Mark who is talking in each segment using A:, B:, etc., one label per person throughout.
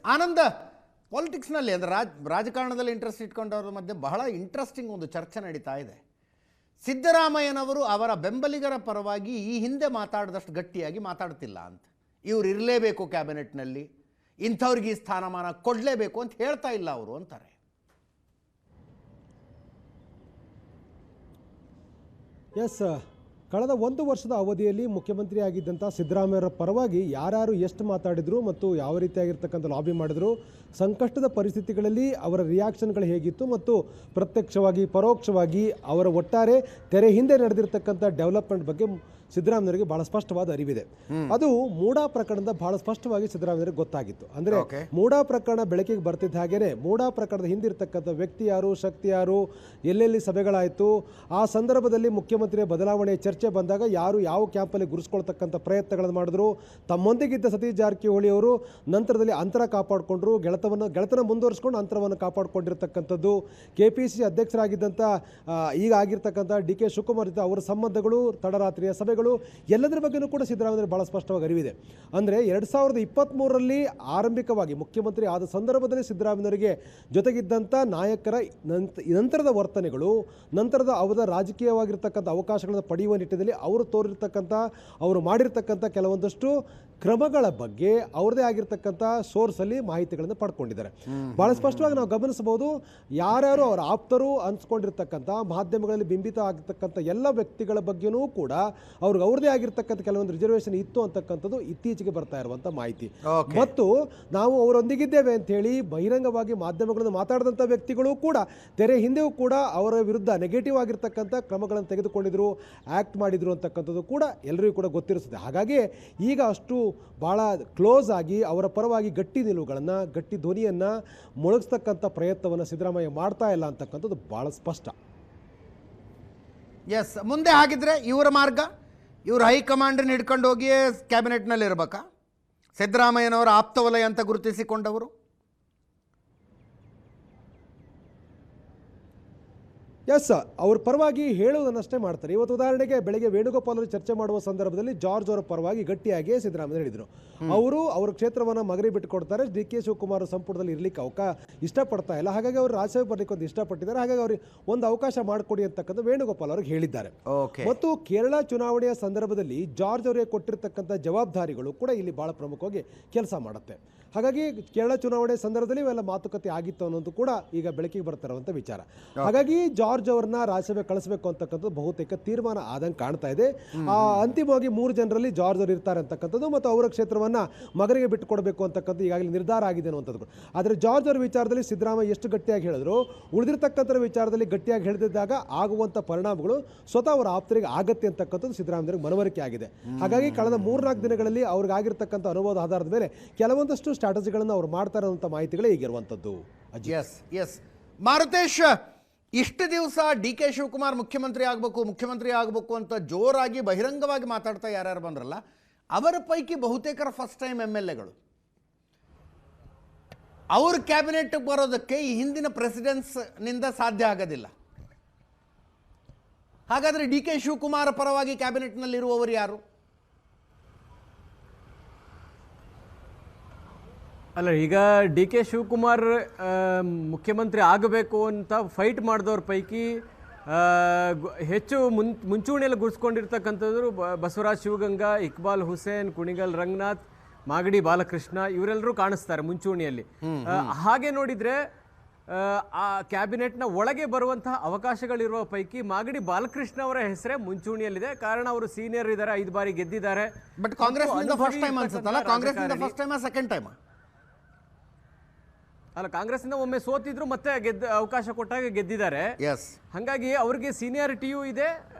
A: ಆನಂದ, ಪಾಲಿಟಿಕ್ಸ್ನಲ್ಲಿ ಅಂದರೆ ರಾಜಕಾರಣದಲ್ಲಿ ಇಂಟ್ರೆಸ್ಟ್ ಇಟ್ಕೊಂಡವ್ರ ಮಧ್ಯೆ ಬಹಳ ಇಂಟ್ರೆಸ್ಟಿಂಗ್ ಒಂದು ಚರ್ಚೆ ನಡೀತಾ ಇದೆ. ಸಿದ್ದರಾಮಯ್ಯನವರು ಅವರ ಬೆಂಬಲಿಗರ ಪರವಾಗಿ ಈ ಹಿಂದೆ ಮಾತಾಡಿದಷ್ಟು ಗಟ್ಟಿಯಾಗಿ ಮಾತಾಡ್ತಿಲ್ಲ ಅಂತ. ಇವ್ರು ಇರಲೇಬೇಕು ಕ್ಯಾಬಿನೆಟ್ನಲ್ಲಿ, ಇಂಥವ್ರಿಗೆ ಈ ಸ್ಥಾನಮಾನ ಕೊಡಲೇಬೇಕು ಅಂತ ಹೇಳ್ತಾ ಇಲ್ಲ ಅವರು ಅಂತಾರೆ.
B: ಎಸ್, ಕಳೆದ 1 ವರ್ಷದ ಅವಧಿಯಲ್ಲಿ ಮುಖ್ಯಮಂತ್ರಿ ಆಗಿದ್ದಂಥ ಸಿದ್ದರಾಮಯ್ಯರ ಪರವಾಗಿ ಯಾರ್ಯಾರು ಎಷ್ಟು ಮಾತಾಡಿದರು ಮತ್ತು ಯಾವ ರೀತಿಯಾಗಿರ್ತಕ್ಕಂಥ ಲಾಬಿ ಮಾಡಿದ್ರು, ಸಂಕಷ್ಟದ ಪರಿಸ್ಥಿತಿಗಳಲ್ಲಿ ಅವರ ರಿಯಾಕ್ಷನ್ಗಳು ಹೇಗಿತ್ತು ಮತ್ತು ಪ್ರತ್ಯಕ್ಷವಾಗಿ ಪರೋಕ್ಷವಾಗಿ ಅವರ ಒಟ್ಟಾರೆ ತೆರೆ ಹಿಂದೆ ನಡೆದಿರ್ತಕ್ಕಂಥ ಡೆವಲಪ್ಮೆಂಟ್ ಬಗ್ಗೆ ಸಿದ್ದರಾಮಯ್ಯರಿಗೆ ಬಹಳ ಸ್ಪಷ್ಟವಾದ ಅರಿವಿದೆ. ಅದು ಮೂಡಾ ಪ್ರಕರಣದ ಬಹಳ ಸ್ಪಷ್ಟವಾಗಿ ಸಿದ್ದರಾಮಯ್ಯರಿಗೆ ಗೊತ್ತಾಗಿತ್ತು. ಅಂದರೆ ಮೂಡಾ ಪ್ರಕರಣ ಬೆಳಕಿಗೆ ಬರ್ತಿದ್ದ ಹಾಗೇನೆ ಮೂಡಾ ಪ್ರಕರಣದ ಹಿಂದಿರ್ತಕ್ಕಂಥ ವ್ಯಕ್ತಿ ಯಾರು, ಶಕ್ತಿ ಯಾರು, ಎಲ್ಲೆಲ್ಲಿ ಸಭೆಗಳಾಯಿತು, ಆ ಸಂದರ್ಭದಲ್ಲಿ ಮುಖ್ಯಮಂತ್ರಿಯ ಬದಲಾವಣೆಯ ಚರ್ಚೆ ಬಂದಾಗ ಯಾರು ಯಾವ ಕ್ಯಾಂಪಲ್ಲಿ ಗುರುಸ್ಕೊಳ್ತಕ್ಕಂಥ ಪ್ರಯತ್ನಗಳನ್ನು ಮಾಡಿದ್ರು. ತಮ್ಮೊಂದಿಗಿದ್ದ ಸತೀಶ್ ಜಾರಕಿಹೊಳಿ ಅವರು ನಂತರದಲ್ಲಿ ಅಂತರ ಕಾಪಾಡಿಕೊಂಡ್ರು, ಗೆಳೆತನ ಮುಂದುವರಿಸ್ಕೊಂಡು ಅಂತರವನ್ನು ಕಾಪಾಡಿಕೊಂಡಿರ್ತಕ್ಕಂಥದ್ದು. KPCC ಅಧ್ಯಕ್ಷರಾಗಿದ್ದಂಥ ಈಗ ಆಗಿರ್ತಕ್ಕಂಥ DK ಶಿವಕುಮಾರ್ ಜೊತೆ ಅವರ ಸಂಬಂಧಗಳು, ತಡರಾತ್ರಿಯ ಸಭೆಗಳು, ಎಲ್ಲದರ ಬಗ್ಗೆಯೂ ಕೂಡ ಸಿದ್ದರಾಮಯ್ಯ ಬಹಳ ಸ್ಪಷ್ಟವಾಗಿ ಅರಿವಿದೆ. ಅಂದರೆ 2023ರಲ್ಲಿ ಆರಂಭಿಕವಾಗಿ ಮುಖ್ಯಮಂತ್ರಿ ಆದ ಸಂದರ್ಭದಲ್ಲಿ ಸಿದ್ದರಾಮಯ್ಯರಿಗೆ ಜೊತೆಗಿದ್ದಂಥ ನಾಯಕರ ನಂತರದ ವರ್ತನೆಗಳು, ನಂತರದ ಅವರ ರಾಜಕೀಯವಾಗಿರ್ತಕ್ಕಂಥ ಅವಕಾಶಗಳನ್ನು ಪಡೆಯುವ ನಿಟ್ಟಿನಲ್ಲಿ ಅವರು ಮಾಡಿರ್ತಕ್ಕಂಥ ಕೆಲವೊಂದಷ್ಟು ಕ್ರಮಗಳ ಬಗ್ಗೆ ಅವರದೇ ಆಗಿರ್ತಕ್ಕಂಥ ಸೋರ್ಸಲ್ಲಿ ಮಾಹಿತಿಗಳನ್ನು ಪಡ್ಕೊಂಡಿದ್ದಾರೆ. ಬಹಳ ಸ್ಪಷ್ಟವಾಗಿ ನಾವು ಗಮನಿಸಬಹುದು, ಯಾರ್ಯಾರು ಅವರ ಆಪ್ತರು ಅನ್ಸ್ಕೊಂಡಿರ್ತಕ್ಕಂಥ ಮಾಧ್ಯಮಗಳಲ್ಲಿ ಬಿಂಬಿತ ಆಗಿರ್ತಕ್ಕಂಥ ಎಲ್ಲ ವ್ಯಕ್ತಿಗಳ ಬಗ್ಗೆಯೂ ಕೂಡ ಅವ್ರಿಗೆ ಅವ್ರದೇ ಆಗಿರ್ತಕ್ಕಂಥ ಕೆಲವೊಂದು ರಿಸರ್ವೇಷನ್ ಇತ್ತು ಅಂತಕ್ಕಂಥದ್ದು ಇತ್ತೀಚೆಗೆ ಬರ್ತಾ ಇರುವಂಥ ಮಾಹಿತಿ. ಮತ್ತು ನಾವು ಅವರೊಂದಿಗಿದ್ದೇವೆ ಅಂತ ಹೇಳಿ ಬಹಿರಂಗವಾಗಿ ಮಾಧ್ಯಮಗಳನ್ನು ಮಾತಾಡಿದಂಥ ವ್ಯಕ್ತಿಗಳು ಕೂಡ ತೆರೆ ಹಿಂದೆಯೂ ಕೂಡ ಅವರ ವಿರುದ್ಧ ನೆಗೆಟಿವ್ ಆಗಿರ್ತಕ್ಕಂಥ ಕ್ರಮಗಳನ್ನು ತೆಗೆದುಕೊಂಡಿದ್ರು, ಆ್ಯಕ್ಟ್ ಮಾಡಿದ್ರು ಅಂತಕ್ಕಂಥದ್ದು ಕೂಡ ಎಲ್ಲರಿಗೂ ಕೂಡ ಗೊತ್ತಿರಿಸುತ್ತೆ. ಹಾಗಾಗಿ ಈಗ ಅಷ್ಟು ಭಾಳ ಕ್ಲೋಸ್ ಆಗಿ ಅವರ ಪರವಾಗಿ ಗಟ್ಟಿ ನಿಲುವುಗಳನ್ನು, ಗಟ್ಟಿ ಧ್ವನಿಯನ್ನು ಮೊಳಗಿಸ್ತಕ್ಕಂಥ ಪ್ರಯತ್ನವನ್ನು ಸಿದ್ದರಾಮಯ್ಯ ಮಾಡ್ತಾ ಇಲ್ಲ ಅಂತಕ್ಕಂಥದ್ದು ಭಾಳ ಸ್ಪಷ್ಟ.
A: ಎಸ್, ಮುಂದೆ ಹಾಗಿದ್ರೆ ಇವರ ಮಾರ್ಗ, ಇವರು ಹೈಕಮಾಂಡನ್ನು ಹಿಡ್ಕೊಂಡು ಹೋಗಿಯೇ ಕ್ಯಾಬಿನೆಟ್ನಲ್ಲಿ ಇರಬೇಕಾ? ಸಿದ್ದರಾಮಯ್ಯನವರ ಆಪ್ತವಲಯ ಅಂತ ಗುರುತಿಸಿಕೊಂಡವರು
B: ಎಸ್, ಅವ್ರ ಪರವಾಗಿ ಹೇಳುವುದನ್ನಷ್ಟೇ ಮಾಡ್ತಾರೆ. ಇವತ್ತು ಉದಾಹರಣೆಗೆ ಬೆಳಗ್ಗೆ ವೇಣುಗೋಪಾಲ್ ಅವರು ಚರ್ಚೆ ಮಾಡುವ ಸಂದರ್ಭದಲ್ಲಿ ಜಾರ್ಜ್ ಅವರ ಪರವಾಗಿ ಗಟ್ಟಿಯಾಗಿ ಸಿದ್ದರಾಮಯ್ಯ ಹೇಳಿದರು. ಅವರ ಕ್ಷೇತ್ರವನ್ನು ಮಗರಿ ಬಿಟ್ಟುಕೊಡ್ತಾರೆ, DK ಶಿವಕುಮಾರ್ ಸಂಪುಟದಲ್ಲಿ ಇರಲಿಕ್ಕೆ ಇಷ್ಟಪಡ್ತಾ ಇಲ್ಲ, ಹಾಗಾಗಿ ಅವರು ರಾಜ್ಯಸಭೆ ಬರಲಿಕ್ಕೆ ಒಂದು ಇಷ್ಟಪಟ್ಟಿದ್ದಾರೆ, ಹಾಗಾಗಿ ಅವ್ರಿಗೆ ಒಂದು ಅವಕಾಶ ಮಾಡಿಕೊಡಿ ಅಂತಕ್ಕಂಥ ವೇಣುಗೋಪಾಲ್ ಅವ್ರಿಗೆ ಹೇಳಿದ್ದಾರೆ. ಮತ್ತು ಕೇರಳ ಚುನಾವಣೆಯ ಸಂದರ್ಭದಲ್ಲಿ ಜಾರ್ಜ್ ಅವರಿಗೆ ಕೊಟ್ಟಿರ್ತಕ್ಕಂಥ ಜವಾಬ್ದಾರಿಗಳು ಕೂಡ ಇಲ್ಲಿ ಬಹಳ ಪ್ರಮುಖವಾಗಿ ಕೆಲಸ ಮಾಡುತ್ತೆ. ಹಾಗಾಗಿ ಕೇರಳ ಚುನಾವಣೆ ಸಂದರ್ಭದಲ್ಲಿ ಇವೆಲ್ಲ ಮಾತುಕತೆ ಆಗಿತ್ತು ಅನ್ನೋದು ಕೂಡ ಈಗ ಬೆಳಕಿಗೆ ಬರ್ತಿರುವಂಥ ವಿಚಾರ. ಹಾಗಾಗಿ ಜಾರ್ಜ್ ಅವ್ರನ್ನ ರಾಜ್ಯಸಭೆ ಕಳಿಸಬೇಕು ಅಂತಕ್ಕಂಥದ್ದು ಬಹುತೇಕ ತೀರ್ಮಾನ ಆದಂಗೆ ಕಾಣ್ತಾ ಇದೆ. ಅಂತಿಮವಾಗಿ 3 ಜನರಲ್ಲಿ ಜಾರ್ಜ್ ಅವರು ಇರ್ತಾರೆ ಅಂತಕ್ಕಂಥದ್ದು ಮತ್ತು ಅವರ ಕ್ಷೇತ್ರವನ್ನು ಮಗನಿಗೆ ಬಿಟ್ಟುಕೊಡಬೇಕು ಅಂತಕ್ಕಂಥದ್ದು ಈಗಾಗಲೇ ನಿರ್ಧಾರ ಆಗಿದೆ ಅನ್ನುವಂಥದ್ದು. ಆದರೆ ಜಾರ್ಜ್ ಅವರ ವಿಚಾರದಲ್ಲಿ ಸಿದ್ದರಾಮಯ್ಯ ಎಷ್ಟು ಗಟ್ಟಿಯಾಗಿ ಹೇಳಿದ್ರು, ಉಳಿದಿರ್ತಕ್ಕಂಥ ವಿಚಾರದಲ್ಲಿ ಗಟ್ಟಿಯಾಗಿ ಹೇಳಿದಾಗ ಆಗುವಂಥ ಪರಿಣಾಮಗಳು ಸ್ವತಃ ಅವರ ಆಪ್ತರಿಗೆ ಆಗತ್ತೆ ಅಂತಕ್ಕಂಥದ್ದು ಸಿದ್ದರಾಮಯ್ಯರಿಗೆ ಮನವರಿಕೆ ಆಗಿದೆ. ಹಾಗಾಗಿ ಕಳೆದ 3-4 ದಿನಗಳಲ್ಲಿ ಅವ್ರಿಗೆ ಆಗಿರ್ತಕ್ಕಂಥ ಅನುಭವದ ಆಧಾರದ ಮೇಲೆ ಕೆಲವೊಂದಷ್ಟು ಸ್ಟ್ರಾಟಜಿಗಳನ್ನು ಅವ್ರು ಮಾಡ್ತಾ ಇರುವಂಥ ಮಾಹಿತಿಗಳೇ ಈಗಿರುವಂಥದ್ದು.
A: ಎಸ್ ಮಾರುತೇಶ್, ಇಷ್ಟು ದಿವಸ DK ಶಿವಕುಮಾರ್ ಮುಖ್ಯಮಂತ್ರಿ ಆಗಬೇಕು ಅಂತ ಜೋರಾಗಿ ಬಹಿರಂಗವಾಗಿ ಮಾತಾಡ್ತಾ ಯಾರ್ಯಾರು ಬಂದ್ರಲ್ಲ, ಅವರ ಪೈಕಿ ಬಹುತೇಕರ ಫಸ್ಟ್ ಟೈಮ್ MLAಗಳು ಅವ್ರ ಕ್ಯಾಬಿನೆಟ್ ಬರೋದಕ್ಕೆ ಈ ಹಿಂದಿನ ಪ್ರೆಸಿಡೆನ್ಸ್ನಿಂದ ಸಾಧ್ಯ ಆಗೋದಿಲ್ಲ. ಹಾಗಾದರೆ DK ಶಿವಕುಮಾರ್ ಪರವಾಗಿ ಕ್ಯಾಬಿನೆಟ್ನಲ್ಲಿರುವವರು ಯಾರು?
C: ಅಲ್ಲ, ಈಗ DK ಶಿವಕುಮಾರ್ ಮುಖ್ಯಮಂತ್ರಿ ಆಗಬೇಕು ಅಂತ ಫೈಟ್ ಮಾಡಿದವ್ರ ಪೈಕಿ ಹೆಚ್ಚು ಮುಂಚೂಣಿಯಲ್ಲಿ ಗುರುಸ್ಕೊಂಡಿರ್ತಕ್ಕಂಥದ್ದು ಬಸವರಾಜ್ ಶಿವಗಂಗಾ, ಇಕ್ಬಾಲ್ ಹುಸೇನ್, ಕುಣಿಗಲ್ ರಂಗನಾಥ್, ಮಾಗಡಿ ಬಾಲಕೃಷ್ಣ, ಇವರೆಲ್ಲರೂ ಕಾಣಿಸ್ತಾರೆ ಮುಂಚೂಣಿಯಲ್ಲಿ. ಹಾಗೆ ನೋಡಿದರೆ ಆ ಕ್ಯಾಬಿನೆಟ್ನ ಒಳಗೆ ಬರುವಂತಹ ಅವಕಾಶಗಳಿರುವ ಪೈಕಿ ಮಾಗಡಿ ಬಾಲಕೃಷ್ಣ ಅವರ ಹೆಸರೇ ಮುಂಚೂಣಿಯಲ್ಲಿದೆ. ಕಾರಣ ಅವರು ಸೀನಿಯರ್ ಇದ್ದಾರೆ, 5 ಬಾರಿ ಗೆದ್ದಿದ್ದಾರೆ.
A: ಬಟ್ ಕಾಂಗ್ರೆಸ್ನಿಂದ ಫಸ್ಟ್ ಟೈಮ್ ಅನ್ಸುತ್ತಲ್ಲ, ಕಾಂಗ್ರೆಸ್ನಿಂದ ಫಸ್ಟ್ ಟೈಮ್ ಸೆಕೆಂಡ್ ಟೈಮ್
C: ಅಲ್ಲ, ಕಾಂಗ್ರೆಸ್ನಿಂದ ಒಮ್ಮೆ ಸೋತಿದ್ರು, ಮತ್ತೆ ಅವಕಾಶ ಕೊಟ್ಟಾಗ ಗೆದ್ದಿದ್ದಾರೆ. ಹಾಗಾಗಿ ಅವ್ರಿಗೆ ಸೀನಿಯಾರಿಟಿಯೂ ಇದೆ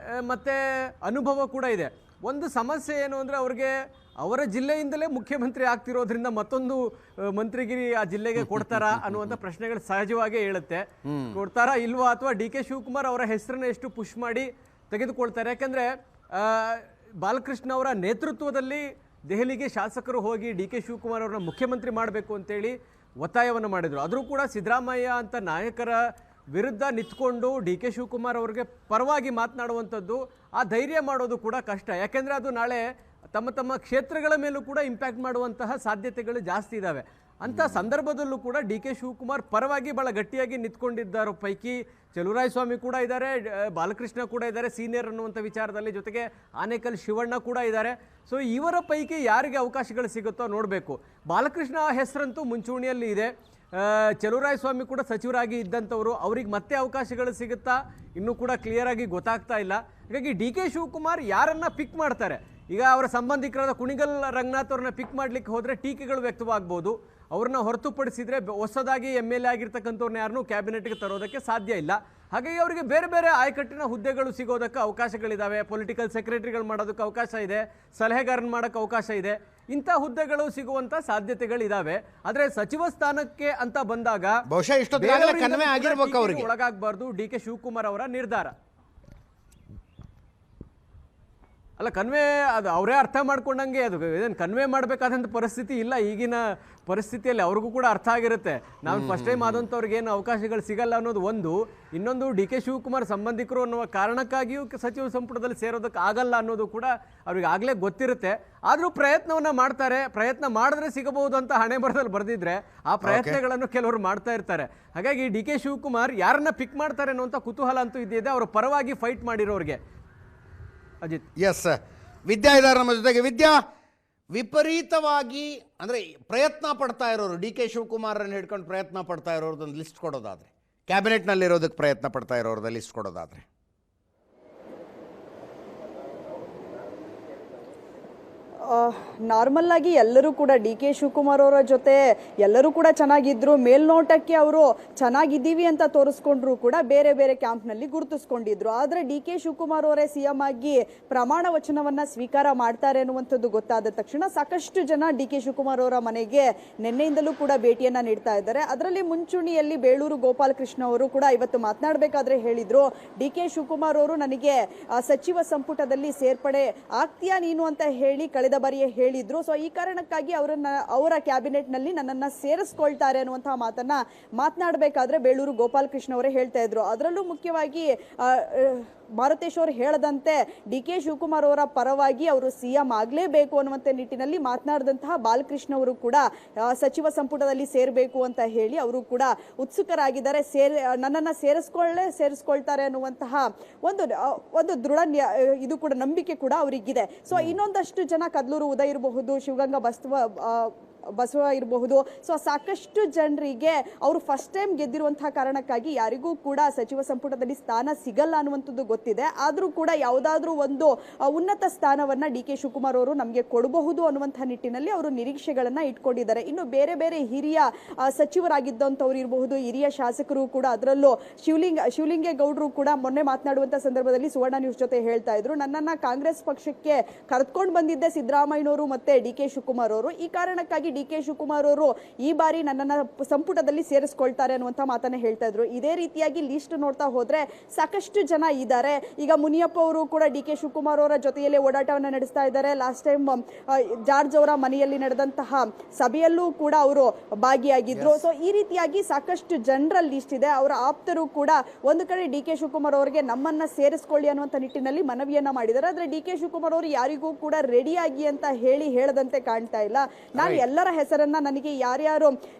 C: ಮತ್ತೆ ಅನುಭವ ಕೂಡ ಇದೆ. ಒಂದು ಸಮಸ್ಯೆ ಏನು ಅಂದರೆ ಅವ್ರಿಗೆ ಅವರ ಜಿಲ್ಲೆಯಿಂದಲೇ ಮುಖ್ಯಮಂತ್ರಿ ಆಗ್ತಿರೋದ್ರಿಂದ ಮತ್ತೊಂದು ಮಂತ್ರಿಗಿರಿ ಆ ಜಿಲ್ಲೆಗೆ ಕೊಡ್ತಾರಾ ಅನ್ನುವಂಥ ಪ್ರಶ್ನೆಗಳು ಸಹಜವಾಗೇ ಹೇಳುತ್ತೆ. ಕೊಡ್ತಾರಾ ಇಲ್ವಾ, ಅಥವಾ DK ಶಿವಕುಮಾರ್ ಅವರ ಹೆಸರನ್ನ ಎಷ್ಟು ಪುಷ್ ಮಾಡಿ ತೆಗೆದುಕೊಳ್ತಾರೆ? ಯಾಕಂದರೆ ಬಾಲಕೃಷ್ಣ ಅವರ ನೇತೃತ್ವದಲ್ಲಿ ದೆಹಲಿಗೆ ಶಾಸಕರು ಹೋಗಿ DK ಶಿವಕುಮಾರ್ ಅವ್ರನ್ನ ಮುಖ್ಯಮಂತ್ರಿ ಮಾಡಬೇಕು ಅಂತೇಳಿ ಒತ್ತಾಯವನ್ನು ಮಾಡಿದರು. ಆದರೂ ಕೂಡ ಸಿದ್ದರಾಮಯ್ಯ ಅಂತ ನಾಯಕರ ವಿರುದ್ಧ ನಿಂತ್ಕೊಂಡು DK ಶಿವಕುಮಾರ್ ಅವ್ರಿಗೆ ಪರವಾಗಿ ಮಾತನಾಡುವಂಥದ್ದು, ಆ ಧೈರ್ಯ ಮಾಡೋದು ಕೂಡ ಕಷ್ಟ. ಯಾಕೆಂದರೆ ಅದು ನಾಳೆ ತಮ್ಮ ಕ್ಷೇತ್ರಗಳ ಮೇಲೂ ಕೂಡ ಇಂಪ್ಯಾಕ್ಟ್ ಮಾಡುವಂತಹ ಸಾಧ್ಯತೆಗಳು ಜಾಸ್ತಿ ಇದ್ದಾವೆ. ಅಂತ ಸಂದರ್ಭದಲ್ಲೂ ಕೂಡ ಡಿ ಕೆ ಶಿವಕುಮಾರ್ ಪರವಾಗಿ ಬಹಳ ಗಟ್ಟಿಯಾಗಿ ನಿಂತ್ಕೊಂಡಿದ್ದಾರ ಪೈಕಿ ಚಲುವರಾಯಸ್ವಾಮಿ ಕೂಡ ಇದ್ದಾರೆ, ಬಾಲಕೃಷ್ಣ ಕೂಡ ಇದ್ದಾರೆ ಸೀನಿಯರ್ ಅನ್ನುವಂಥ ವಿಚಾರದಲ್ಲಿ, ಜೊತೆಗೆ ಆನೇಕಲ್ ಶಿವಣ್ಣ ಕೂಡ ಇದ್ದಾರೆ. ಸೊ ಇವರ ಪೈಕಿ ಯಾರಿಗೆ ಅವಕಾಶಗಳು ಸಿಗುತ್ತೋ ನೋಡಬೇಕು. ಬಾಲಕೃಷ್ಣ ಹೆಸರಂತೂ ಮುಂಚೂಣಿಯಲ್ಲಿ ಇದೆ. ಚಲುವರಾಯಸ್ವಾಮಿ ಕೂಡ ಸಚಿವರಾಗಿ ಇದ್ದಂಥವರು, ಅವ್ರಿಗೆ ಮತ್ತೆ ಅವಕಾಶಗಳು ಸಿಗುತ್ತಾ ಇನ್ನೂ ಕೂಡ ಕ್ಲಿಯರ್ ಆಗಿ ಗೊತ್ತಾಗ್ತಾ ಇಲ್ಲ. ಹಾಗಾಗಿ ಡಿ ಕೆ ಶಿವಕುಮಾರ್ ಯಾರನ್ನ ಪಿಕ್ ಮಾಡ್ತಾರೆ, ಈಗ ಅವರ ಸಂಬಂಧಿಕರಾದ ಕುಣಿಗಲ್ ರಂಗನಾಥ್ ಅವ್ರನ್ನ ಪಿಕ್ ಮಾಡ್ಲಿಕ್ಕೆ ಹೋದರೆ ಟೀಕೆಗಳು ವ್ಯಕ್ತವಾಗ್ಬೋದು. ಅವ್ರನ್ನ ಹೊರತುಪಡಿಸಿದರೆ ಹೊಸದಾಗಿ MLA ಆಗಿರ್ತಕ್ಕಂಥವ್ರನ್ನ ಯಾರನ್ನೂ ಕ್ಯಾಬಿನೆಟ್ಗೆ ತರೋದಕ್ಕೆ ಸಾಧ್ಯ ಇಲ್ಲ. ಹಾಗಾಗಿ ಅವರಿಗೆ ಬೇರೆ ಬೇರೆ ಆಯಕಟ್ಟಿನ ಹುದ್ದೆಗಳು ಸಿಗೋದಕ್ಕೆ ಅವಕಾಶಗಳಿದ್ದಾವೆ. ಪೊಲಿಟಿಕಲ್ ಸೆಕ್ರೆಟರಿಗಳು ಮಾಡೋದಕ್ಕೆ ಅವಕಾಶ ಇದೆ, ಸಲಹೆಗಾರನ ಮಾಡೋಕ್ಕೆ ಅವಕಾಶ ಇದೆ. ಇಂಥ ಹುದ್ದೆಗಳು ಸಿಗುವಂಥ ಸಾಧ್ಯತೆಗಳಿದ್ದಾವೆ. ಆದರೆ ಸಚಿವ ಸ್ಥಾನಕ್ಕೆ ಅಂತ ಬಂದಾಗ
A: ಬಹುಶಃ
C: ಒಳಗಾಗಬಾರ್ದು ಡಿ ಕೆ ಶಿವಕುಮಾರ್ ಅವರ ನಿರ್ಧಾರ. ಅಲ್ಲ, ಕನ್ವೆ ಅದು ಅವರೇ ಅರ್ಥ ಮಾಡ್ಕೊಂಡಂಗೆ, ಅದು ಇದನ್ನು ಕನ್ವೆ ಮಾಡಬೇಕಾದಂಥ ಪರಿಸ್ಥಿತಿ ಇಲ್ಲ ಈಗಿನ ಪರಿಸ್ಥಿತಿಯಲ್ಲಿ. ಅವ್ರಿಗೂ ಕೂಡ ಅರ್ಥ ಆಗಿರುತ್ತೆ ನಾವು ಫಸ್ಟ್ ಟೈಮ್ ಆದಂಥವ್ರಿಗೆ ಏನು ಅವಕಾಶಗಳು ಸಿಗಲ್ಲ ಅನ್ನೋದು ಒಂದು. ಇನ್ನೊಂದು, ಡಿ ಕೆ ಶಿವಕುಮಾರ್ ಸಂಬಂಧಿಕರು ಅನ್ನುವ ಕಾರಣಕ್ಕಾಗಿಯೂ ಸಚಿವ ಸಂಪುಟದಲ್ಲಿ ಸೇರೋದಕ್ಕೆ ಆಗಲ್ಲ ಅನ್ನೋದು ಕೂಡ ಅವ್ರಿಗೆ ಆಗಲೇ ಗೊತ್ತಿರುತ್ತೆ. ಆದರೂ ಪ್ರಯತ್ನವನ್ನು ಮಾಡ್ತಾರೆ. ಪ್ರಯತ್ನ ಮಾಡಿದ್ರೆ ಸಿಗಬಹುದು ಅಂತ ಹಣೆ ಬರದಲ್ಲಿ ಬರೆದಿದ್ರೆ ಆ ಪ್ರಯತ್ನಗಳನ್ನು ಕೆಲವರು ಮಾಡ್ತಾ ಇರ್ತಾರೆ. ಹಾಗಾಗಿ ಡಿ ಕೆ ಶಿವಕುಮಾರ್ ಯಾರನ್ನ ಪಿಕ್ ಮಾಡ್ತಾರೆ ಅನ್ನುವಂಥ ಕುತೂಹಲ ಅಂತೂ ಇದೆ ಅವರ ಪರವಾಗಿ ಫೈಟ್ ಮಾಡಿರೋರಿಗೆ. ಅಜಿತ್.
A: ಎಸ್, ವಿದ್ಯಾ ಇದ್ದಾರೆ ನಮ್ಮ ಜೊತೆಗೆ. ವಿದ್ಯಾ, ವಿಪರೀತವಾಗಿ ಅಂದರೆ ಪ್ರಯತ್ನ ಪಡ್ತಾ ಇರೋರು, ಡಿ ಕೆ ಶಿವಕುಮಾರನ್ನು ಹಿಡ್ಕೊಂಡು ಪ್ರಯತ್ನ ಪಡ್ತಾ ಇರೋರ್ದೊಂದು ಲಿಸ್ಟ್ ಕೊಡೋದಾದರೆ, ಕ್ಯಾಬಿನೆಟ್ನಲ್ಲಿರೋದಕ್ಕೆ ಪ್ರಯತ್ನ ಪಡ್ತಾ ಇರೋರ್ದ ಲಿಸ್ಟ್ ಕೊಡೋದಾದರೆ
D: ನಾರ್ಮಲ್ ಆಗಿ ಎಲ್ಲರೂ ಕೂಡ ಡಿ ಕೆ ಶಿವಕುಮಾರ್ ಅವರ ಜೊತೆ ಎಲ್ಲರೂ ಕೂಡ ಚೆನ್ನಾಗಿದ್ರು. ಮೇಲ್ನೋಟಕ್ಕೆ ಅವರು ಚೆನ್ನಾಗಿದ್ದೀವಿ ಅಂತ ತೋರಿಸ್ಕೊಂಡ್ರು ಕೂಡ ಬೇರೆ ಬೇರೆ ಕ್ಯಾಂಪ್ನಲ್ಲಿ ಗುರುತಿಸ್ಕೊಂಡಿದ್ರು. ಆದರೆ ಡಿ ಕೆ ಶಿವಕುಮಾರ್ ಅವರೇ CM ಆಗಿ ಪ್ರಮಾಣ ವಚನವನ್ನ ಸ್ವೀಕಾರ ಮಾಡ್ತಾರೆ ಅನ್ನುವಂಥದ್ದು ಗೊತ್ತಾದ ತಕ್ಷಣ ಸಾಕಷ್ಟು ಜನ ಡಿ ಕೆ ಶಿವಕುಮಾರ್ ಅವರ ಮನೆಗೆ ನಿನ್ನೆಯಿಂದಲೂ ಕೂಡ ಭೇಟಿಯನ್ನ ನೀಡ್ತಾ ಇದ್ದಾರೆ. ಅದರಲ್ಲಿ ಮುಂಚೂಣಿಯಲ್ಲಿ ಬೇಳೂರು ಗೋಪಾಲಕೃಷ್ಣ ಅವರು ಕೂಡ ಇವತ್ತು ಮಾತನಾಡಬೇಕಾದ್ರೆ ಹೇಳಿದ್ರು, ಡಿ ಕೆ ಶಿವಕುಮಾರ್ ಅವರು ನನಗೆ ಸಚಿವ ಸಂಪುಟದಲ್ಲಿ ಸೇರ್ಪಡೆ ಆಗ್ತೀಯಾ ನೀನು ಅಂತ ಹೇಳಿ ಕಳೆದ ಬಾರಿಯೇ ಹೇಳಿದ್ರು. ಸೊ ಈ ಕಾರಣಕ್ಕಾಗಿ ಅವರ ಕ್ಯಾಬಿನೆಟ್ ನಲ್ಲಿ ನನ್ನನ್ನ ಸೇರಿಸ್ಕೊಳ್ತಾರೆ ಅನ್ನುವಂತಹ ಮಾತನ್ನ ಮಾತನಾಡಬೇಕಾದ್ರೆ ಬೇಳೂರು ಗೋಪಾಲಕೃಷ್ಣ ಅವರೇ ಹೇಳ್ತಾ ಇದ್ರು. ಅದರಲ್ಲೂ ಮುಖ್ಯವಾಗಿ ಮಾರುತೇಶ್ ಅವರು ಹೇಳದಂತೆ ಡಿ ಕೆ ಶಿವಕುಮಾರ್ ಅವರ ಪರವಾಗಿ ಅವರು CM ಆಗಲೇಬೇಕು ಅನ್ನುವಂಥ ನಿಟ್ಟಿನಲ್ಲಿ ಮಾತನಾಡಿದಂತಹ ಬಾಲಕೃಷ್ಣ ಅವರು ಕೂಡ ಸಚಿವ ಸಂಪುಟದಲ್ಲಿ ಸೇರಬೇಕು ಅಂತ ಹೇಳಿ ಅವರು ಕೂಡ ಉತ್ಸುಕರಾಗಿದ್ದಾರೆ. ನನ್ನನ್ನು ಸೇರಿಸ್ಕೊಳ್ತಾರೆ ಅನ್ನುವಂತಹ ಒಂದು ದೃಢ ಇದು ಕೂಡ ನಂಬಿಕೆ ಕೂಡ ಅವರಿಗಿದೆ. ಸೊ ಇನ್ನೊಂದಷ್ಟು ಜನ ಕದ್ಲೂರು ಉದಯ ಇರಬಹುದು, ಶಿವಗಂಗಾ ಬಸವ ಇರಬಹುದು. ಸೊ ಸಾಕಷ್ಟು ಜನರಿಗೆ ಅವರು ಫಸ್ಟ್ ಟೈಮ್ ಗೆದ್ದಿರುವಂತಹ ಕಾರಣಕ್ಕಾಗಿ ಯಾರಿಗೂ ಕೂಡ ಸಚಿವ ಸಂಪುಟದಲ್ಲಿ ಸ್ಥಾನ ಸಿಗಲ್ಲ ಅನ್ನುವಂಥದ್ದು ಗೊತ್ತಿದೆ. ಆದರೂ ಕೂಡ ಯಾವುದಾದ್ರೂ ಒಂದು ಉನ್ನತ ಸ್ಥಾನವನ್ನ ಡಿ ಕೆ ಶಿವಕುಮಾರ್ ಅವರು ನಮಗೆ ಕೊಡಬಹುದು ಅನ್ನುವಂತಹ ನಿಟ್ಟಿನಲ್ಲಿ ಅವರು ನಿರೀಕ್ಷೆಗಳನ್ನ ಇಟ್ಕೊಂಡಿದ್ದಾರೆ. ಇನ್ನು ಬೇರೆ ಬೇರೆ ಹಿರಿಯ ಸಚಿವರಾಗಿದ್ದಂಥವ್ರು ಇರಬಹುದು, ಹಿರಿಯ ಶಾಸಕರು ಕೂಡ, ಅದರಲ್ಲೂ ಶಿವಲಿಂಗೇಗೌಡರು ಕೂಡ ಮೊನ್ನೆ ಮಾತನಾಡುವಂತ ಸಂದರ್ಭದಲ್ಲಿ ಸುವರ್ಣ ನ್ಯೂಸ್ ಜೊತೆ ಹೇಳ್ತಾ ಇದ್ರು, ನನ್ನನ್ನ ಕಾಂಗ್ರೆಸ್ ಪಕ್ಷಕ್ಕೆ ಕರೆದುಕೊಂಡು ಬಂದಿದ್ದೆ ಸಿದ್ದರಾಮಯ್ಯನವರು ಮತ್ತೆ ಡಿ ಕೆ ಶಿವಕುಮಾರ್ ಅವರು. ಈ ಕಾರಣಕ್ಕಾಗಿ ಡಿ ಕೆ ಶಿವಕುಮಾರ್ ಅವರು ಈ ಬಾರಿ ನನ್ನನ್ನ ಸಂಪುಟದಲ್ಲಿ ಸೇರಿಸ್ಕೊಳ್ತಾರೆ ಅನ್ನುವಂತ ಮಾತನ್ನ ಹೇಳ್ತಾ ಇದ್ರು. ಇದೇ ರೀತಿಯಾಗಿ ಲಿಸ್ಟ್ ನೋಡ್ತಾ ಹೋದ್ರೆ ಸಾಕಷ್ಟು ಜನ ಇದ್ದಾರೆ. ಈಗ ಮುನಿಯಪ್ಪ ಅವರು ಕೂಡ ಡಿ ಕೆ ಶಿವಕುಮಾರ್ ಅವರ ಜೊತೆಯಲ್ಲೇ ಓಡಾಟವನ್ನ ನಡೆಸ್ತಾ ಇದ್ದಾರೆ. ಲಾಸ್ಟ್ ಟೈಮ್ ಜಾರ್ಜ್ ಅವರ ಮನೆಯಲ್ಲಿ ನಡೆದಂತಹ ಸಭೆಯಲ್ಲೂ ಕೂಡ ಅವರು ಭಾಗಿಯಾಗಿದ್ರು. ಸೊ ಈ ರೀತಿಯಾಗಿ ಸಾಕಷ್ಟು ಜನರ ಲಿಸ್ಟ್ ಇದೆ. ಅವರ ಆಪ್ತರು ಕೂಡ ಒಂದು ಕಡೆ ಡಿ ಕೆ ಶಿವಕುಮಾರ್ ಅವರಿಗೆ ನಮ್ಮನ್ನ ಸೇರಿಸ್ಕೊಳ್ಳಿ ಅನ್ನುವಂತ ನಿಟ್ಟಿನಲ್ಲಿ ಮನವಿಯನ್ನ ಮಾಡಿದ್ದಾರೆ. ಆದ್ರೆ ಡಿ ಕೆ ಶಿವಕುಮಾರ್ ಅವರು ಯಾರಿಗೂ ಕೂಡ ರೆಡಿಯಾಗಿ ಅಂತ ಹೇಳದಂತೆ ಕಾಣ್ತಾ ಇಲ್ಲ. ನಾನು ಎಲ್ಲರ ಹೆಸರನ್ನ, ನನಗೆ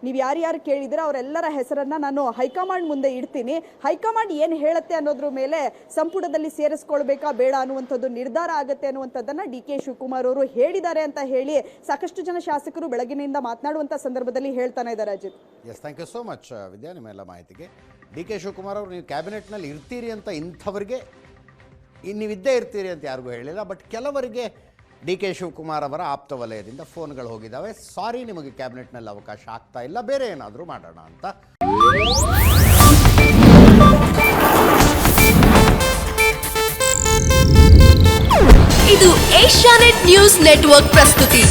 D: ನೀವು ಯಾರ್ಯಾರು ಕೇಳಿದ್ರೆ ಅವರೆಲ್ಲರ ಹೆಸರನ್ನ ನಾನು ಹೈಕಮಾಂಡ್ ಮುಂದೆ ಇಡ್ತೀನಿ. ಹೈಕಮಾಂಡ್ ಏನ್ ಹೇಳುತ್ತೆ ಅನ್ನೋದ್ರ ಮೇಲೆ ಸಂಪುಟದಲ್ಲಿ ಸೇರಿಸ್ಕೊಳ್ಬೇಕಾ ಬೇಡ ಅನ್ನುವಂಥದ್ದು ನಿರ್ಧಾರ ಆಗುತ್ತೆ ಅನ್ನುವಂಥದ್ದನ್ನ ಡಿ ಕೆ ಶಿವಕುಮಾರ್ ಅವರು ಹೇಳಿದ್ದಾರೆ ಅಂತ ಹೇಳಿ ಸಾಕಷ್ಟು ಜನ ಶಾಸಕರು ಬೆಳಗಿನಿಂದ ಮಾತನಾಡುವಂತ ಸಂದರ್ಭದಲ್ಲಿ ಹೇಳ್ತಾನೆ ಇದ್ದಾರೆ. Ajit,
A: yes, thank you so much Vidya, ನಿಮ್ಮೆಲ್ಲ ಮಾಹಿತಿಗೆ. ಡಿ ಕೆ ಶಿವಕುಮಾರ್ ಅವರು ನೀವು ಕ್ಯಾಬಿನೆಟ್ನಲ್ಲಿ ಇರ್ತೀರಿ ಅಂತ ಇಂಥವರಿಗೆ ನೀವಿದ್ದೇ ಇರ್ತೀರಿ ಅಂತ ಯಾರಿಗೂ ಹೇಳಿಲ್ಲ. ಬಟ್ ಕೆಲವರಿಗೆ ಡಿ ಕೆ ಶಿವಕುಮಾರ್ ಅವರ ಆಪ್ತ ವಲಯದಿಂದ ಫೋನ್ಗಳು ಹೋಗಿದ್ದಾವೆ, ಸಾರಿ ನಿಮಗೆ ಕ್ಯಾಬಿನೆಟ್ನಲ್ಲಿ ಅವಕಾಶ ಆಗ್ತಾ ಇಲ್ಲ, ಬೇರೆ ಏನಾದರೂ ಮಾಡೋಣ ಅಂತ.
E: ಇದು ಏಷ್ಯಾನೆಟ್ ನ್ಯೂಸ್ ನೆಟ್ವರ್ಕ್ ಪ್ರಸ್ತುತಿ.